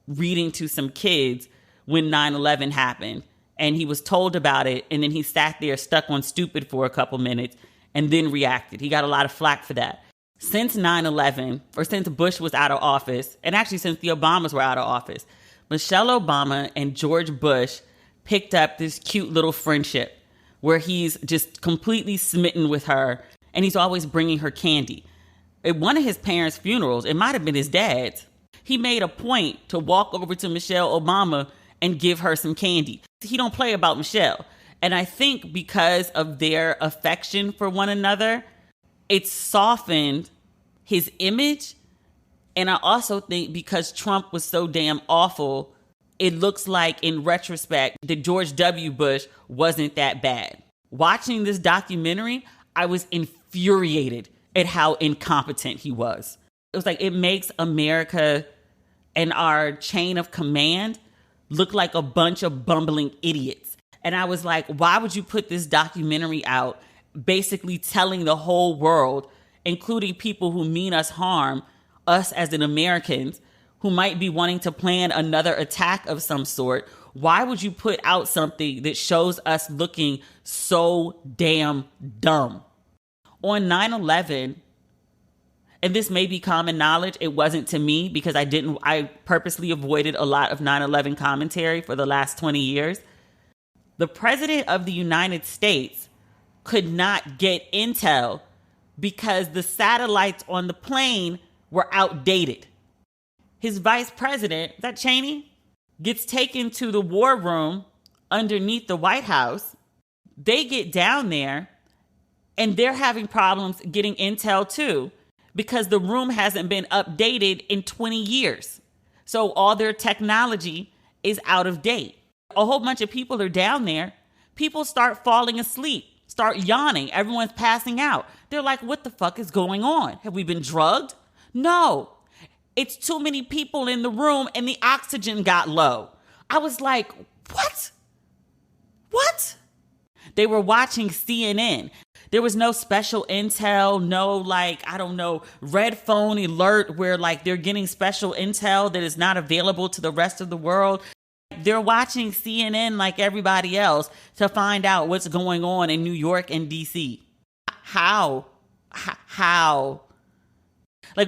reading to some kids when 9/11 happened and he was told about it and then he sat there stuck on stupid for a couple minutes and then reacted. He got a lot of flack for that. Since 9/11, or since Bush was out of office, and actually since the Obamas were out of office, Michelle Obama and George Bush picked up this cute little friendship where he's just completely smitten with her, and he's always bringing her candy. At one of his parents' funerals, it might have been his dad's, he made a point to walk over to Michelle Obama and give her some candy. He don't play about Michelle. And I think because of their affection for one another, it softened his image. And I also think because Trump was so damn awful, it looks like in retrospect that George W. Bush wasn't that bad. Watching this documentary, I was infuriated at how incompetent he was. It was like, it makes America and our chain of command look like a bunch of bumbling idiots. And I was like, why would you put this documentary out basically telling the whole world, including people who mean us harm, us as an Americans, who might be wanting to plan another attack of some sort? Why would you put out something that shows us looking so damn dumb? On 9/11, and this may be common knowledge, it wasn't to me because I purposely avoided a lot of 9/11 commentary for the last 20 years. The president of the United States could not get intel because the satellites on the plane were outdated. His vice president, is that Cheney, gets taken to the war room underneath the White House. They get down there and they're having problems getting intel too, because the room hasn't been updated in 20 years. So all their technology is out of date. A whole bunch of people are down there. People start falling asleep, start yawning. Everyone's passing out. They're like, what the fuck is going on? Have we been drugged? No. It's too many people in the room and the oxygen got low. I was like, what? What? They were watching CNN. There was no special intel, no red phone alert where they're getting special intel that is not available to the rest of the world. They're watching CNN like everybody else to find out what's going on in New York and DC. How?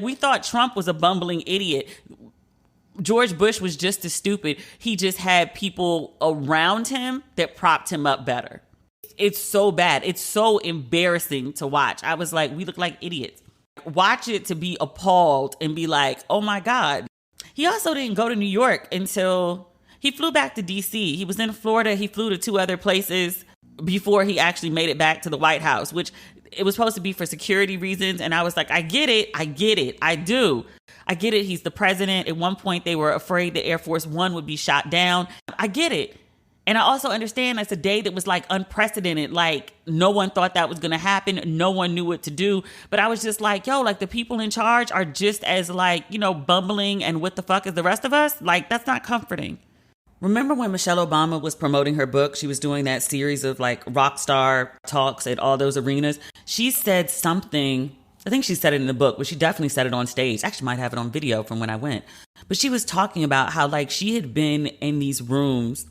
We thought Trump was a bumbling idiot. George Bush was just as stupid. He just had people around him that propped him up better. It's so bad. It's so embarrassing to watch. I was like, we look like idiots. Watch it to be appalled and be like, oh my God. He also didn't go to New York until he flew back to DC. He was in Florida. He flew to 2 other places before he actually made it back to the White House, which it was supposed to be for security reasons. And I was like, I get it. I do. I get it. He's the president. At one point, they were afraid the Air Force One would be shot down. I get it. And I also understand it's a day that was unprecedented. No one thought that was going to happen. No one knew what to do. But I was just like, the people in charge are just as bumbling and what the fuck is the rest of us? That's not comforting. Remember when Michelle Obama was promoting her book? She was doing that series of rock star talks at all those arenas. She said something, I think she said it in the book, but she definitely said it on stage. Actually might have it on video from when I went. But she was talking about how she had been in these rooms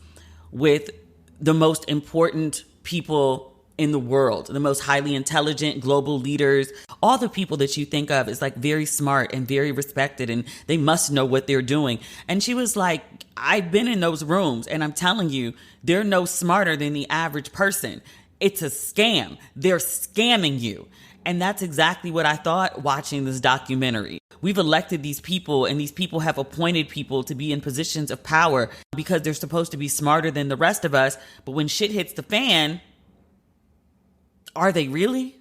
with the most important people in the world, the most highly intelligent global leaders, all the people that you think of as very smart and very respected and they must know what they're doing. And she was like, I've been in those rooms and I'm telling you, they're no smarter than the average person. It's a scam. They're scamming you. And that's exactly what I thought watching this documentary. We've elected these people and these people have appointed people to be in positions of power because they're supposed to be smarter than the rest of us. But when shit hits the fan, are they really?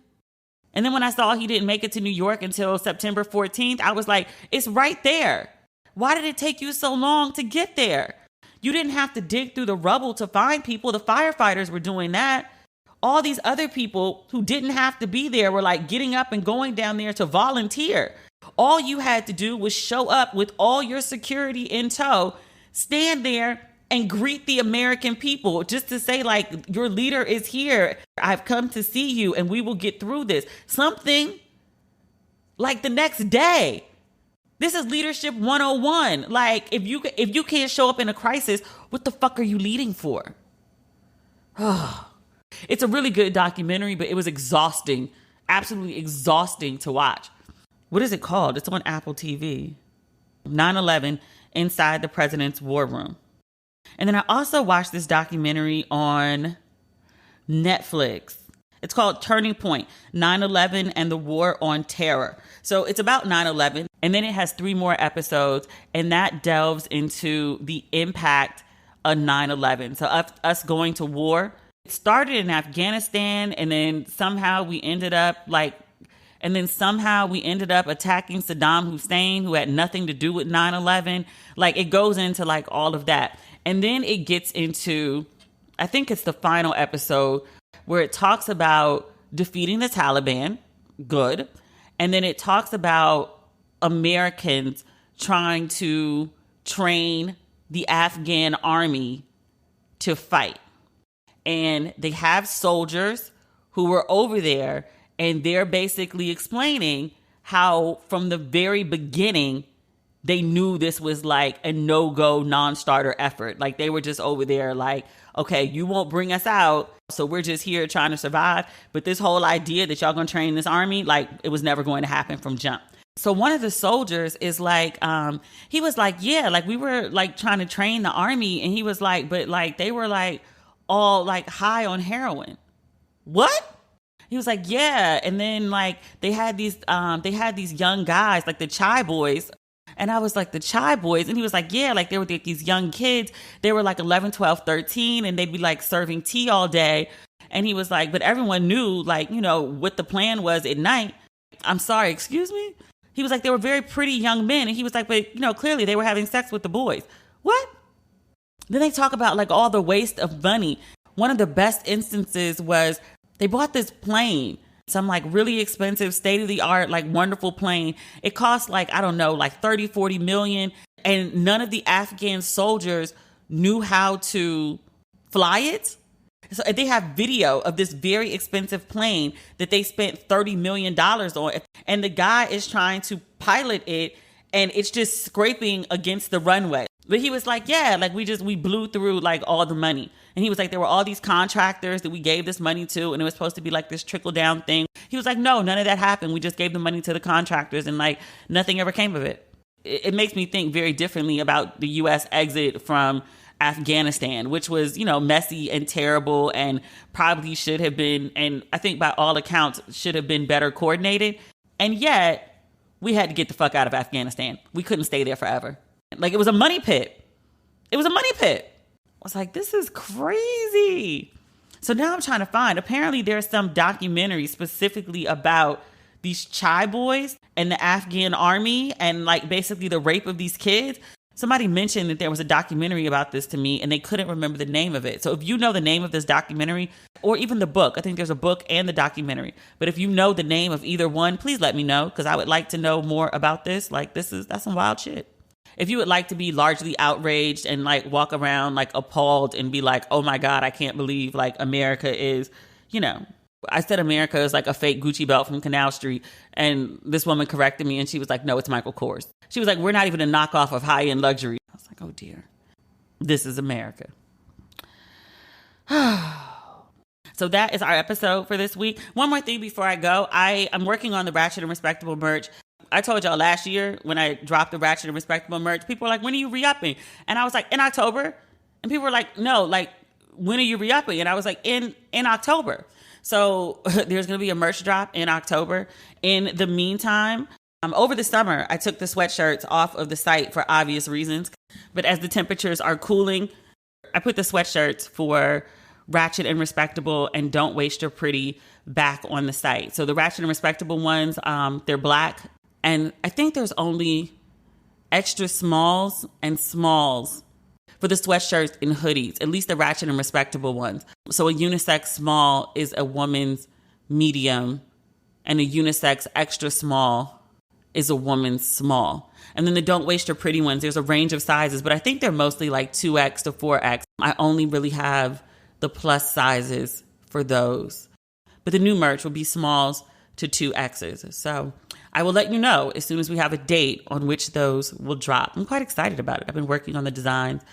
And then when I saw he didn't make it to New York until September 14th, I was like, it's right there. Why did it take you so long to get there? You didn't have to dig through the rubble to find people. The firefighters were doing that. All these other people who didn't have to be there were getting up and going down there to volunteer. All you had to do was show up with all your security in tow, stand there and greet the American people just to say your leader is here. I've come to see you and we will get through this. Something the next day. This is leadership 101. If you can't show up in a crisis, what the fuck are you leading for? It's a really good documentary, but it was exhausting, absolutely exhausting to watch. What is it called? It's on Apple TV. 9/11 Inside the President's War Room. And then I also watched this documentary on Netflix. It's called Turning Point, 9/11 and the War on Terror. So it's about 9/11, and then it has 3 more episodes, and that delves into the impact of 9/11. So us going to war. It started in Afghanistan, and then somehow we ended up attacking Saddam Hussein, who had nothing to do with 9/11. Like, it goes into like all of that. And then it gets into, I think it's the final episode, where it talks about defeating the Taliban. Good. And then it talks about Americans trying to train the Afghan army to fight. And they have soldiers who were over there, and they're basically explaining how from the very beginning, they knew this was like a no-go, non-starter effort. Like, they were just over there like, okay, you won't bring us out, so we're just here trying to survive. But this whole idea that y'all gonna train this army, like, it was never going to happen from jump. So one of the soldiers is like, he was like, yeah, like, we were like trying to train the army. And he was like, but like, they were like all like high on heroin. What? He was like, yeah. And then like, they had these young guys, like the Chai Boys. And I was like, the Chai Boys? And he was like, yeah, like, they were like these young kids. They were like 11, 12, 13, and they'd be like serving tea all day. And he was like, but everyone knew, like, you know, what the plan was at night. I'm sorry, excuse me? He was like, they were very pretty young men. And he was like, but, you know, clearly they were having sex with the boys. What? Then they talk about like all the waste of money. One of the best instances was they bought this plane, some like really expensive, state-of-the-art, like wonderful plane. It cost like, I don't know, like 30, 40 million. And none of the Afghan soldiers knew how to fly it. So they have video of this very expensive plane that they spent $30 million on. And the guy is trying to pilot it, and it's just scraping against the runway. But he was like, yeah, like, we blew through like all the money. And he was like, there were all these contractors that we gave this money to, and it was supposed to be like this trickle down thing. He was like, no, none of that happened. We just gave the money to the contractors, and like nothing ever came of it. It makes me think very differently about the U.S. exit from Afghanistan, which was, you know, messy and terrible, and probably should have been, and I think by all accounts should have been better coordinated. And yet we had to get the fuck out of Afghanistan. We couldn't stay there forever. Like, it was a money pit. It was a money pit. I was like, this is crazy. So now I'm trying to find, apparently there's some documentary specifically about these Chai Boys and the Afghan army, and like basically the rape of these kids. Somebody mentioned that there was a documentary about this to me, and they couldn't remember the name of it. So if you know the name of this documentary, or even the book, I think there's a book and the documentary. But if you know the name of either one, please let me know, because I would like to know more about this. Like, that's some wild shit. If you would like to be largely outraged and like walk around like appalled and be like, oh my God, I can't believe like America is, you know, I said America is like a fake Gucci belt from Canal Street. And this woman corrected me, and she was like, no, it's Michael Kors. She was like, we're not even a knockoff of high-end luxury. I was like, oh dear, this is America. So that is our episode for this week. One more thing before I go. I'm working on the Ratchet and Respectable merch. I told y'all last year when I dropped the Ratchet and Respectable merch, people were like, when are you re-upping? And I was like, in October. And people were like, no, like, when are you re-upping? And I was like, in October. So there's going to be a merch drop in October. In the meantime, over the summer, I took the sweatshirts off of the site for obvious reasons. But as the temperatures are cooling, I put the sweatshirts for Ratchet and Respectable and Don't Waste Your Pretty back on the site. So the Ratchet and Respectable ones, they're black. And I think there's only extra smalls and smalls for the sweatshirts and hoodies, at least the Ratchet and Respectable ones. So a unisex small is a woman's medium, and a unisex extra small is a woman's small. And then the Don't Waste Your Pretty ones, there's a range of sizes, but I think they're mostly like 2X to 4X. I only really have the plus sizes for those. But the new merch will be smalls to 2Xs. So I will let you know as soon as we have a date on which those will drop. I'm quite excited about it. I've been working on the designs.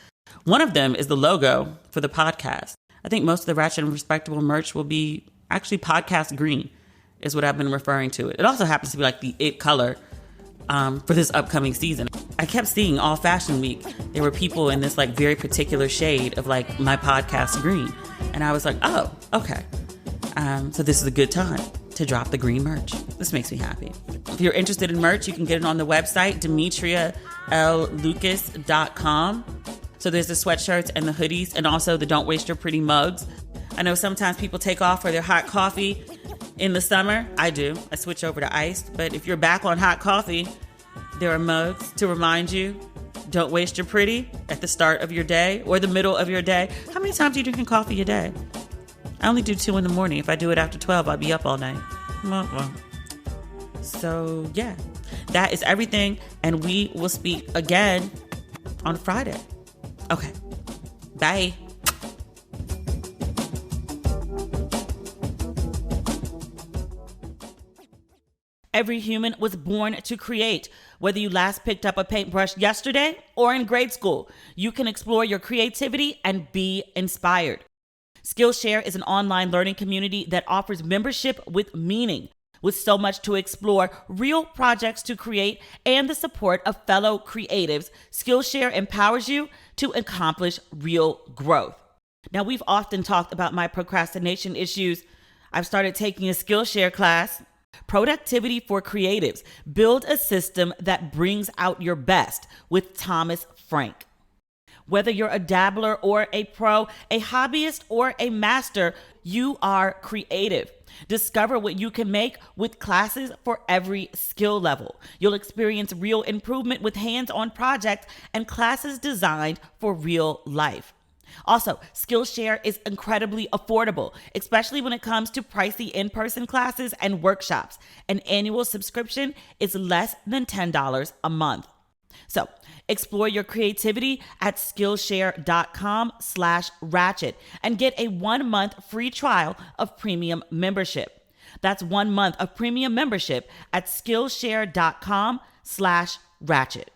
One of them is the logo for the podcast. I think most of the Ratchet and Respectable merch will be actually podcast green. is what I've been referring to it. It also happens to be like the it color for this upcoming season. I kept seeing all Fashion Week, there were people in this like very particular shade of like my podcast green. And I was like, oh, okay. So this is a good time to drop the green merch. This makes me happy. If you're interested in merch, you can get it on the website, demetriallucas.com. So there's the sweatshirts and the hoodies and also the Don't Waste Your Pretty mugs. I know sometimes people take off for their hot coffee in the summer. I do. I switch over to iced. But if you're back on hot coffee, there are mugs to remind you, don't waste your pretty at the start of your day or the middle of your day. How many times are you drinking coffee a day? I only do 2 in the morning. If I do it after 12, I'll be up all night. So, yeah, that is everything. And we will speak again on Friday. Okay. Bye. Every human was born to create. Whether you last picked up a paintbrush yesterday or in grade school, you can explore your creativity and be inspired. Skillshare is an online learning community that offers membership with meaning. With so much to explore, real projects to create, and the support of fellow creatives, Skillshare empowers you to accomplish real growth. Now, we've often talked about my procrastination issues. I've started taking a Skillshare class. Productivity for Creatives. Build a system that brings out your best with Thomas Frank. Whether you're a dabbler or a pro, a hobbyist or a master, you are creative. Discover what you can make with classes for every skill level. You'll experience real improvement with hands-on projects and classes designed for real life. Also, Skillshare is incredibly affordable, especially when it comes to pricey in-person classes and workshops. An annual subscription is less than $10 a month. So, explore your creativity at Skillshare.com/ratchet and get a 1-month free trial of premium membership. That's 1 month of premium membership at Skillshare.com/ratchet.